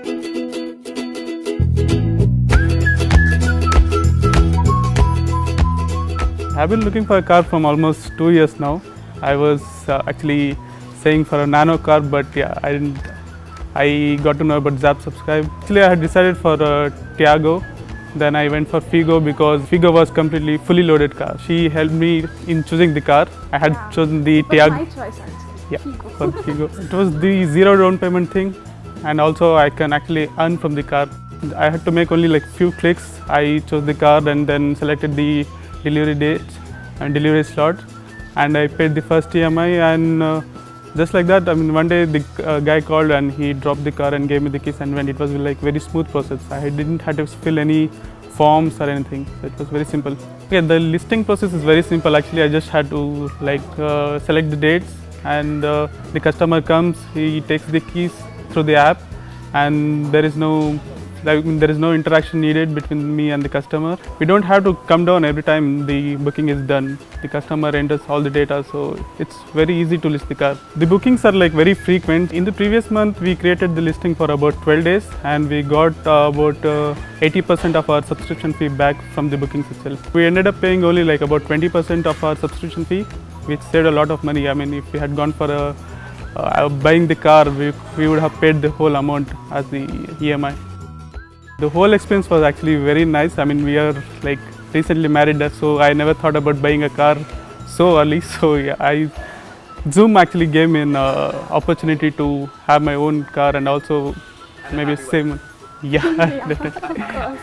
I've been looking for a car from almost 2 years now. I was actually saying for a nano car, but yeah, I got to know about ZAP subscribe. Actually, I had decided for a Tiago. Then I went for Figo because Figo was completely fully loaded car. She helped me in choosing the car. I had chosen the Tiago. My choice actually. Yeah, for Figo. It was the zero down payment thing, and also I can actually earn from the car. I had to make only like few clicks. I chose the car and then selected the delivery date and delivery slot, and I paid the first EMI, and just like that, I mean, one day the guy called and he dropped the car and gave me the keys and went. It was like very smooth process. I didn't have to fill any forms or anything, so it was very simple. Okay, the listing process is very simple. Actually, I just had to select the dates, and the customer comes, he takes the keys through the app, and there is no interaction needed between me and the customer. We don't have to come down every time the booking is done. The customer enters all the data, so it's very easy to list the car. The bookings are like very frequent. In the previous month, we created the listing for about 12 days, and we got about 80% of our subscription fee back from the bookings itself. We ended up paying only like about 20% of our subscription fee, which saved a lot of money. I mean, if we had gone for buying the car, we would have paid the whole amount as the EMI. The whole experience was actually very nice. I mean, we are like recently married, so I never thought about buying a car so early. So yeah, Zoom actually gave me an opportunity to have my own car and also maybe save. Yeah, definitely.